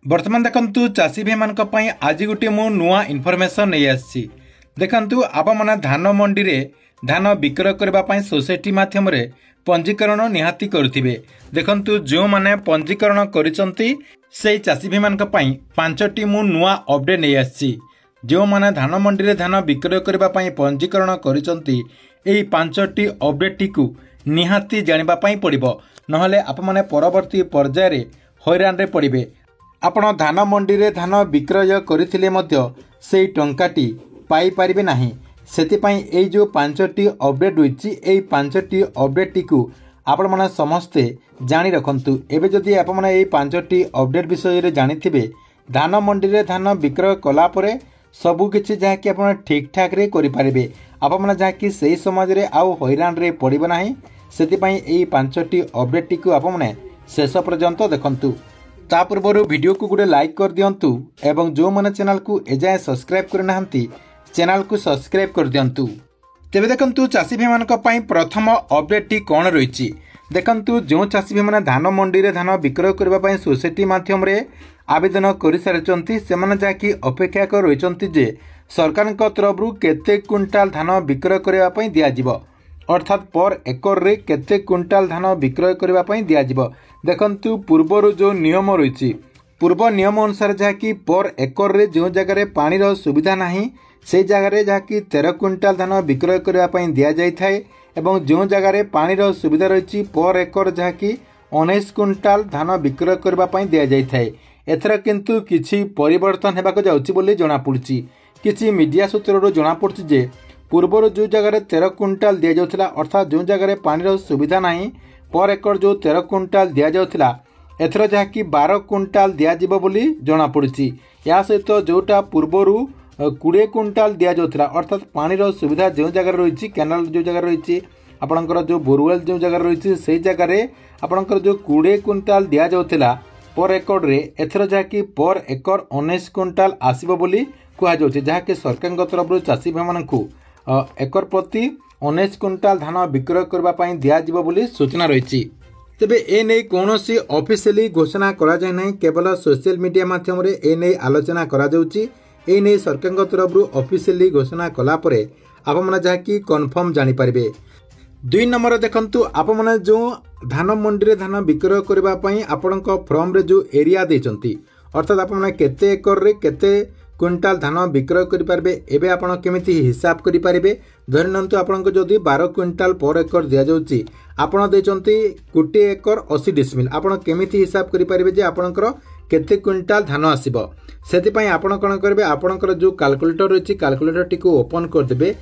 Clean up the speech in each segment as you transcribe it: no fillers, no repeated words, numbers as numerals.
बर्तमान देखंतु चाषी भाई मान आज गोटे मु नुआ इनफॉरमेशन नहीं आसी देखंतु आप मैंने धान मंडी रे धान विक्रय करने सोसाइटी माध्यम रे पंजीकरण निहाती करुथिबे। देखंतु जो माने पंजीकरण करिसंती से चाषी भाई मान पांचटी मु नुआ अपडेट नहीं आसी। जो माने धान मंडी रे धान विक्रय करने पंजीकरण करिसंती एही पांचटी अपडेट टी को निहाती जानिबा पई पड़िबो, नहले आप माने परवर्ती पर्याय रे हैरान रे पड़िबे। आपण धान मंडी रे धान विक्रय करथिले मध्य सेही टंकाटी पाई परिबे नाही। सेतिपई एई जो पांचटी अपडेट होईची एई पांचटी अपडेट टी को आपण माने समस्ते जानि रखंतु। एबे जदि आपण माने एई पांचटी अपडेट विषय रे जानिथिबे धान मंडी रे धान विक्रय कला परे सबु किछि जहा कि आपण ठीक ठाक रे करि परिबे। आपण माने जहा कि सेही समाज रे आउ हैरान रे पड़िबो नाही। सेतिपई एई पांचटी अपडेट टी को आपण माने शेष पर्यंत देखंतु। ता पूर्व वीडियो को गोटे लाइक कर दियंतु एवं जो मैंने चैनल को एजाए सब्सक्राइब करना चैनल को सब्सक्राइब कर दियंतु। तेबे देखंतु चाषी भाई मान प्रथम अपडेट टी कौन रही। देखंतु जो चाषी भाई मैंने धान मंडी रे धान विक्रय करने सोसाइटी माध्यम रे आवेदन कर सारी से जहाँकि अपेक्षा कर रही जे सरकार तरफ केते क्विंटाल धान विक्रय करने दिज्व, अर्थात पर एकर रे केते क्विंटाल धान विक्रय करने दिज्व। देखंतु पूर्वर जो नियम रही पूर्व नियम अनुसार जहाँकि पर एकर रे जो जगह पानी सुविधा नहीं से जगह जहाँकि 13 क्विंटाल धान विक्रय करने दि जाए एवं जो जगह पानी सुविधा रही पर एकर जहाँकि 19 क्विंटाल धान विक्रय करने दि जाए। एथर किंतु किछि परिवर्तन हेबाक जाउछि बोली जणा पड़ुछि। किछि मीडिया सूत्रରୁ जणा पड़ुछि जे पूर्वर जो जगह 13 क्विंटाल दि जाउथिला, अर्थात जो जगह पानी सुविधा नहीं पर एकर जो 13 क्विंटाल दि जाउथिला एथर जहाँकि 12 क्विंटाल दिज्व बोली जणा पड़ुछि। या सहित जोटा पूर्वर 20 क्विंटाल दि जाउथिला, अर्थात पानी सुविधा जो जगह रही कैनाल जो जगह रही आपणकर जो बोरवेल जो जगह रही से जगह आपणकर जो 20 क्विंटाल दि जाउथिला पर एकर रे एथर जहाँकि पर एकर 19 क्विंटाल आसीबो बोली कुहा जाउछि, जहाँकि सरकार तरफ चाषी भाई मानकु एकर प्रति 19 क्विंटाल धान विक्रय करने दिज्व बोली सूचना रही। तेबे ए नै कोनोसी ऑफिशियली घोषणा करा जाय नै, केवल सोशल मीडिया माध्यम रे ए नै आलोचना करा जाउछि। ए नै सरकार तरफ ऑफिशियली घोषणा कला परे आप माने जहाँकि कन्फर्म जानि परिबे। 2 नंबर देखंतु आप माने जो धान मंडी रे धान विक्रय करबा पई आपनक फॉर्म रे जो एरिया देचंती, अर्थात आप माने केते एकर रे केते क्विंटाल धान विक्रय करि पारबे एबे आपण केमिति हिसाब करि पारबे। धरि नंतु आपनक जदि 12 क्विंटाल पर एकर दिया जाउची आपण देचंती 1 एकर 80 डिसमिल, आपण केमिति हिसाब करि पारबे जे आपनकर केते क्विंटाल धान आसीबो। सेति पई आपण कोन करबे आपनकर जो कैलकुलेटर रहिछि कैलकुलेटर टी को ओपन कर देबे।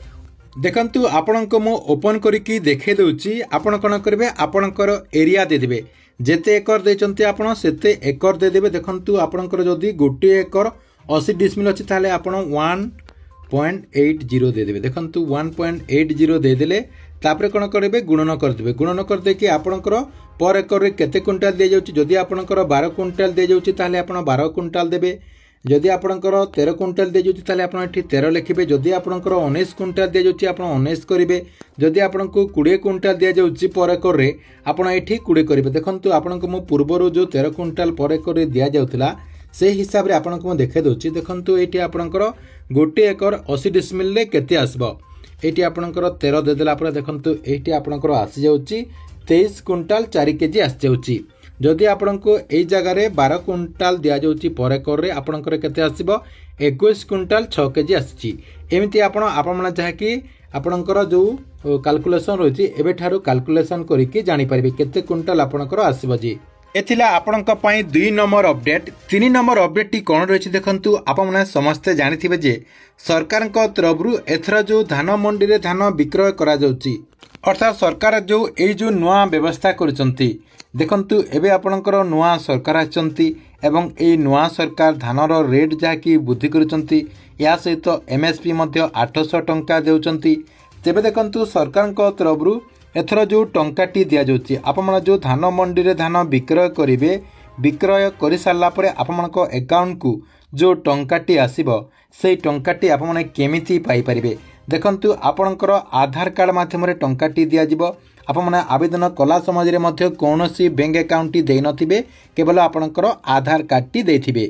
देखंतु आपणक मु ओपन करिकी देखे दउची। आपण कोन करबे आपणकर एरिया दे देबे, जेते एकर देचंती आपण सेते एकर दे देबे। देखंतु आपणकर जदि 1 एकर 80 डिसमिल अछि ताले आपण 1.80 दे देबे। देखंतु 1.80 दे देले तापरे कोन करबे गुणन कर देबे। गुणन कर दे कि आपणकर पर एकर रे केते क्विंटाल दे जाउची। जदि आपणकर 12 क्विंटाल दे जाउची ताले आपण 12 क्विंटाल देबे। जदि आपणकर 13 क्विंटाल दे जाउची ताले आपण एठी 13 लिखिबे। जदि आपणकर 19 क्विंटाल दे जाउची आपण 19 करिवे। जदि आपणको 20 क्विंटाल दे जाउची पर एकर रे आपण एठी 20 करिवे। देखंतु आपणको मो पूर्वरो जो 13 क्विंटाल पर एकर रे दिया जाउथिला से हिसाब रे आपणको मो देखे दउची। देखंतु एठी आपणकर 1 एकर 80 डिसमिल रे केते आसबो। एठी आपणकर 13 दे देला पर देखंतु एठी आपणकर आसी जाउची 23 क्विंटाल 4 केजी आसी जाउची। जदि आपणको एई जगह रे 12 क्विंटाल दिया जाउची पर एकर रे आपणकर केते आसीबो 21 क्विंटाल 6 केजी आसीची। एमिति आपण माने जहा कि आपणकर जो कैलकुलेशन रहिछि एबे ठारो कैलकुलेशन करिकि जानि परिबे केते क्विंटाल आपणकर आसीबो जी। एथिला आपणक पई 2 नंबर अपडेट। 3 नंबर अपडेट टी कोन रहिछि देखंतु आप माने समस्त जानिथिबे जे सरकार को तरफरु एथरा जो धान मंडी रे धान विक्रय करा जाउची, अर्थात सरकार जो एई जो नुआ व्यवस्था करचंती। देखंतु एबे आपणकर नुआ सरकार आछंती एवं एई नुआ सरकार धानर रेट जहा कि वृद्धि करचंती। या सहित एमएसपी मध्ये 800 टंका देउचंती। तेबे देखंतु सरकार को तरफरु एथर जो टंकाटी दि जाउची आप माने जो धान मंडी रे धान विक्रय करिवे, विक्रय करि सारला परे आप मानक अकाउंट को जो टंकाटी आसीबो सेई टंकाटी आप माने केमिति पाई परिबे। देखंतु आपणकर आधार कार्ड माध्यम रे टंकाटी दिया जिवो। आपने आवेदन कला समय कौन बैंक अकाउंट दे नथिबे केवल आपणकर आधार कार्ड टी देथिबे।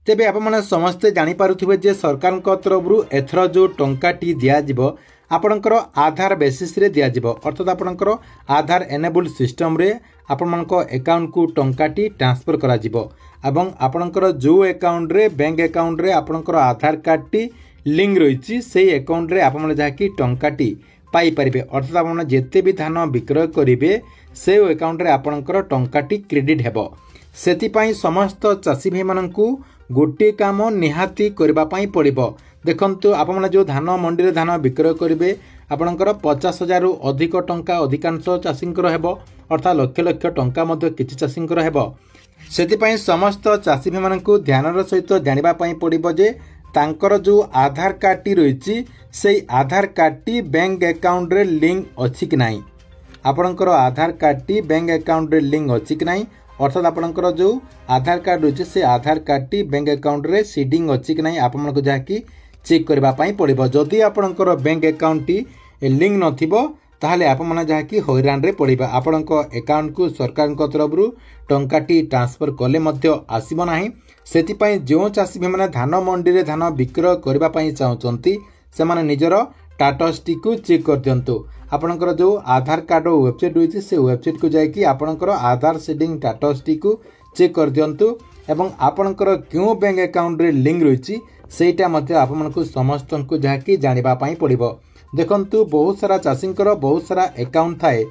तेबे आपने समस्ते जानीपारुथिबे जे सरकार तरफ एथर जो टंकाटी दियाजिबो आपणकर आधार बेसिस रे दियाजिबो अर्थात आपणकर आधार एनेबल सिस्टम रे आपणको अकाउंट को टंकाटी ट्रांसफर करा जिवो एवं आपणकर जो अकाउंट रे बैंक अकाउंट रे आपणकर आधार कार्ड टी लिंक रहिछि सेही अकाउंट रे आपन जाकी टंकाटी पाई परिबे अर्थात आपन जेते भी धान विक्रय करिवे से अकाउंट रे आपणकर टंकाटी क्रेडिट हेबो। सेति पई समस्त चासी भाई माननकू गोटे काम निहाती करबा पई पड़िबो। देखंतु आपन जो धान मंडी रे धान विक्रय करिवे आपणकर 50,000 रु अधिक टंका अधिकांश चाषींकर हेबो अर्थात लक्ष लक्ष टंका मध्ये किछि चाषींकर हेबो। सेति पई समस्त चासी भाई माननकू ध्यानर सहित जानिबा पई पड़िबो जे तांकर जो आधार कार्ड टी रही से आधार कार्ड टी बैंक अकाउंट रे लिंक अच्छी कि नहीं आपणकर आधार कार्ड टी बैंक अकाउंट रे लिंक अच्छी कि नहीं अर्थात आपणकर जो आधार कार्ड रही से आधार कार्ड टी बैंक अकाउंट रे सीडिंग अच्छी कि नहीं आपको जहाँकि चेक करने पड़ो। जदि आपणकर बैंक अकाउंट टी लिंक नथिबो ताहले आपन जहाँकि हैरान रे पड़िबा आपण अकाउंट को सरकार तरफ टंकाटी ट्रांसफर कले मध्य आसीबो नाही। सेतिपाई जो चाषी भाई मैंने धान मंडी रे धान विक्रय करने चाहते से माने निजर टाटस टी को चेक कर दिंतु आपणकर जो आधार कार्ड वेबसाइट रही से वेबसाइट को जाकि आपणकर आधार सीडिंग टाटस टी को चेक कर दिंतु एवं आपणकर क्यों बैंक अकाउंट रे लिंक रही सेटा मध्य आपमनकु समस्त को जहाँकि जानिबा पई पड़िबो। देखंतु बहुत सारा चाषींकर बहुत सारा अकाउंट थाए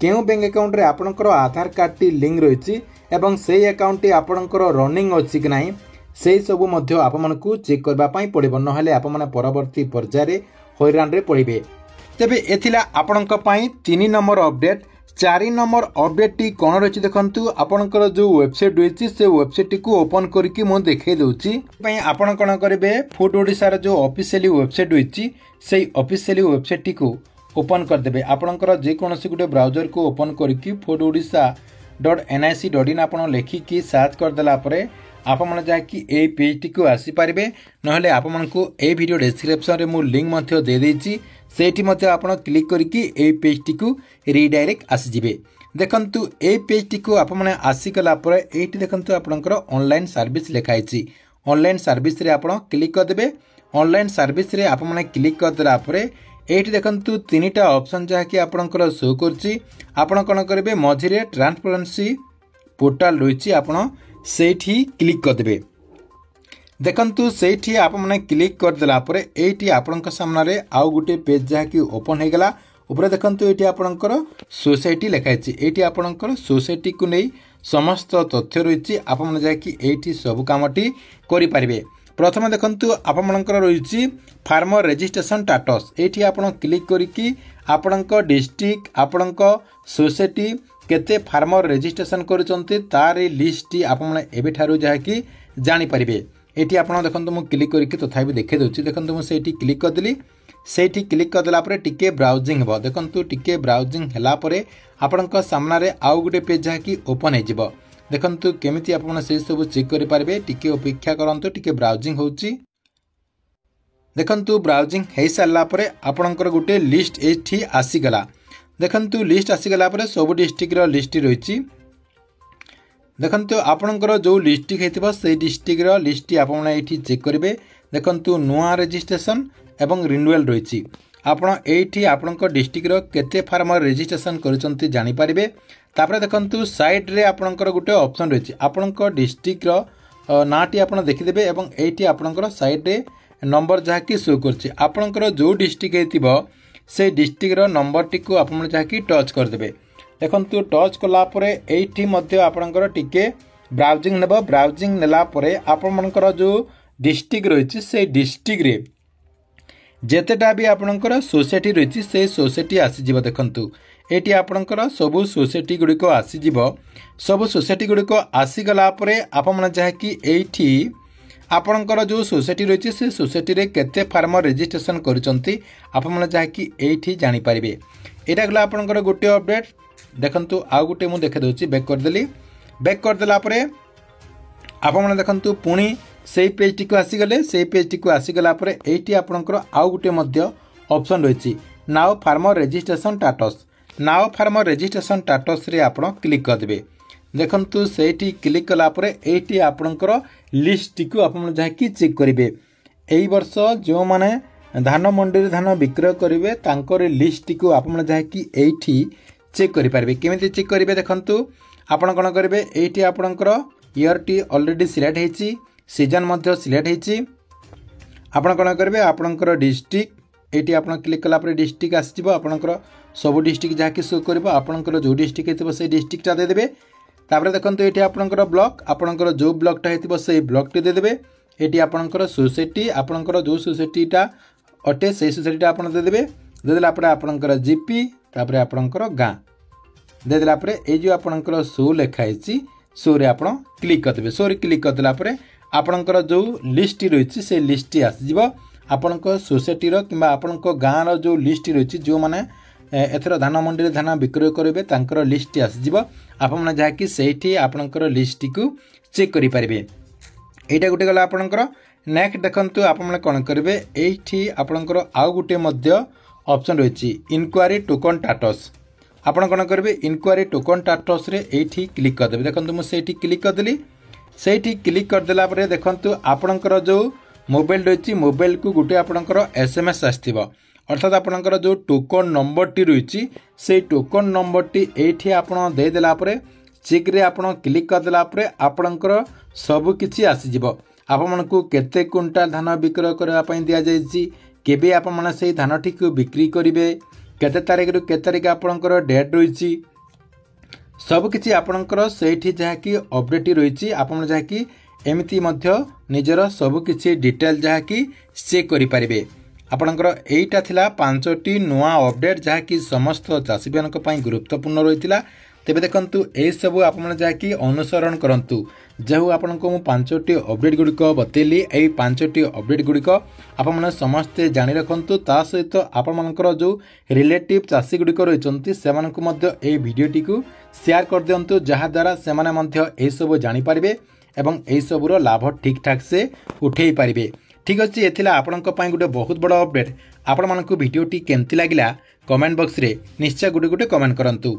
क्यों बैंक अकाउंट रे आपणकर आधार कार्ड टी लिंक रही एवं से अकाउंट टी आपणकर रनिंग अच्छी कि नहीं से सबू मध्य आपमनकु चेक करबा पई पड़िबो नहले आपमने परवर्ती पर्याय रे हैरान रे पड़िबे। तेबे एथिला आपणक पई 3 नंबर अपडेट 4 नंबर अपडेट टी कोन रही देखंतु आपणकर जो वेबसाइट रही से वेबसाइट टी को ओपन करके मु देखे दउची पई आपण कोन करबे फूड ओडिसा रो जो ऑफिशियली वेबसाइट रही से ऑफिशियली वेबसाइट टी को ओपन कर देबे। आपणकर जे कोनोसी गुटे ब्राउजर को ओपन करके foododisha.nic.in आपण लेखिकी सर्च कर देला परे आपन जाकि ए पेज टी को आसी पारिबे नहले आपन को ए वीडियो डिस्क्रिप्शन रे मु लिंक मध्य दे देछि सेठी मध्य आपण क्लिक करके ए पेज टी को रीडायरेक्ट आसी जिवे। देखंतु ए पेज टी को आपन आसी गला परे एठी देखंतु आपनकर ऑनलाइन सर्विस लिखाई छि ऑनलाइन सर्विस रे आपण क्लिक कर देबे। ऑनलाइन सर्विस रे आपन क्लिक कर देला परे एठी देखंतु 3टा ऑप्शन जहाँकि आपनकर शो करछि आपण कोन करबे मझिरे ट्रांसपेरेंसी पोर्टल रही आपण सेठी क्लिक कर देबे। देखंतु सेठी आप माने क्लिक कर देला परे एठी आपनक सामने रे आउ गुटे पेज जहाँकि ओपन हे गला ऊपर देखंतु एठी आपनकर सोसाइटी लिखाई छि एठी आपनकर सोसाइटी को नै समस्त तथ्य रही आप माने जहाँकि एठी सब कामटी करि परिबे। प्रथम देखंतु आपनकर रही फार्मर रजिस्ट्रेशन स्टेटस एठी आपण क्लिक करिकि आपनक डिस्ट्रिक्ट आपनक सोसाइटी केते फार्मर रजिस्ट्रेशन करूचंती तार लिस्ट आपण एबे ठारू जहाँकि जानि परिबे। एठी आपण देखंतु मु क्लिक करिकि तथापि देखे दउची देखंतु मु सेठी क्लिक कर देली सेठी क्लिक कर देला परे टिके ब्राउजिंग हेबो देखंतु टिके ब्राउजिंग हेला परे आपनक सामना रे आउ गुटे पेज जहाँकि ओपन हे जिवो देखंतु केमिति आपण से सब चेक करि पारबे टिके अपेक्षा करंतु टिके ब्राउजिंग होउची। देखंतु ब्राउजिंग हे सारला परे आपनकर गुटे लिस्ट एठी आसी गला देखंतु लिस्ट आसी गला परे सब डिस्ट्रिक्ट रो लिस्ट रहिची देखंतु आपनकर जो लिस्ट हेतिबो से डिस्ट्रिक्ट रो लिस्ट आपण एठी चेक करिवे। देखंतु नुआ रजिस्ट्रेशन एवं रिन्यूअल रहिची आपण एठी आपनकर डिस्ट्रिक्ट रो केते फार्मर रजिस्ट्रेशन करूचंती जानि परिबे। तापर देखंतु साइड रे आपनकर गुटे ऑप्शन रहिची आपनकर डिस्ट्रिक्ट रो नाटी आपण देखि देबे एवं एठी आपनकर साइड रे नंबर जहाँकि शो करछि आपनकर जो डिस्ट्रिक्ट हेतिबो से डिस्ट्रिक्ट रो नंबर टी को आपण जहाँकि टच कर देबे। देखंतु टच कला परे एठी मध्य आपनकर टिके ब्राउजिंग नेबो ब्राउजिंग नेला परे आपनकर जो डिस्ट्रिक्ट रहिछि से डिस्ट्रिक्ट रे जेतेटा भी आपनकर सोसाइटी रहिछि से सोसाइटी आसी जिवो। देखंतु एठी आपनकर सबु सोसाइटी गुडी को आसी जिवो सबु सोसाइटी गुडी को आसी गला परे आपन जहाँकि एठी आपनकर जो सोसाइटी रही से सोसाइटी रे केते फार्मर रजिस्ट्रेशन करूचंती आपन जहाँकि एठी जानि परिबे। एटा गला आपनकर गुटे अपडेट देखंतु आउ गुटे मु देखे दउची बैक कर देली बैक कर देला परे आपन देखंतु पुणी सेही पेज टी को आसी गले सेही पेज टी को आसी गला परे एठी आपनकर आउ गुटे मध्य ऑप्शन रहिची know farmer registration status know farmer registration status रे आपण क्लिक करदेबे। देखंतु सेठी क्लिक कला परे एठी आपणकर लिस्ट को आपण जाकी चेक करिवे। एई वर्ष जो माने धान मंडी धान विक्रय करिवे तांकर लिस्ट को आपण जाकी एठी चेक करि पारबे। केमिति चेक करिवे देखंतु आपण कोन करिवे एठी आपणकर ईयर टी ऑलरेडी सिलेक्ट हेची, सीजन मध्ये सिलेक्ट हेची। आपण कोन करिवे आपणकर डिस्ट्रिक्ट एठी आपण क्लिक कला परे डिस्ट्रिक्ट आसीबो। आपणकर सब डिस्ट्रिक्ट जाकी शो करबो। आपणकर जो डिस्ट्रिक्ट हेतिबो से डिस्ट्रिक्ट ता दे देबे। तापर देखंतु एठी आपणकर ब्लॉक आपणकर जो ब्लॉक ता हेतिबो से ब्लॉक टी दे देबे। एठी आपणकर सोसाइटी आपणकर जो सोसाइटी टा अटे से सोसाइटी टा आपण दे देबे। दे देला परे आपणकर जीपी तापर आपणकर गां दे देला परे ए जो आपणकर शो लेखाइची शो रे आपण क्लिक कर देबे। शो रे क्लिक कर देला परे आपणकर जो लिस्ट रहिछि से लिस्ट आसी जिवो। आपणकर सोसाइटी रो किबा आपणकर गां रो जो लिस्ट रहिछि जो माने एथर धान मंडी धान विक्रय करेंगे तांकर लिस्ट आसीज आपण जहाँकि से आपणकर लिस्ट को चेक करि पारिबे। एटा गोटे गला आपणकर नेक्स्ट देखंतु आपण कोन करेंगे एठी आपणकर आउ गोटे मध्य ऑप्शन रही इनक्वारी टोकन स्टाटस। आपण कोन करेंगे इनक्वारी टोकन स्टाटस रे एठी क्लिक कर देबे। देखंतु मु सेठी क्लिक कर देली। सेठी क्लिक कर देला परे देखंतु आपणकर जो मोबाइल रही मोबाइल को गोटे आपणकर एसएमएस आस्थिबो। अर्थात आपणकर जो टोकन नंबर टी रही से टोकन नंबर टी एठी आपण दे देला परे चेक रे आपण क्लिक कर देला परे आपणकर सब किछि आसी जिवो। आपण को केते क्विंटाल धान विक्रय करबा पई दिया जायछि, केबे आपण माने सेही धान टी को बिक्री करिवे, केते तारिख रु केते तारिख आपणकर डेट रही सब किछि आपणकर सेठी जाकी अपडेट रही। आपण जाकी एमिति मध्य निजर सब किछि डिटेल जाकी चेक करि परिबे। आपणकर एटा थिला 5टी नुआ अपडेट जहाँकि समस्त चाषी भाई पई गुरुत्वपूर्ण रही। तेबे देखंतु ए सब आपण जाकी अनुसरण करंतु। जेहु आपण को 5टी अपडेट गुड़िक बतेली ए 5टी अपडेट गुड़िक आपण समस्ते जानि रखंतु। ता सहित आपण मानकर जो रिलेटिव चाषी गुड़िक रहिसंती सेमानकु मध्य ए वीडियोटी को शेयर कर दियंतु, जहा द्वारा सेमाने मध्य ए सब जानि पारिबे एवं ए सबरो लाभ ठीक ठाक से उठेई पारिबे। ठीक अच्छे एथिला आपणक पई गोटे बहुत बड़ अपडेट। आपण मानकु वीडियोटी केमती लागिला कमेंट बॉक्स रे निश्चय गोटे गोटे कमेंट करंतु।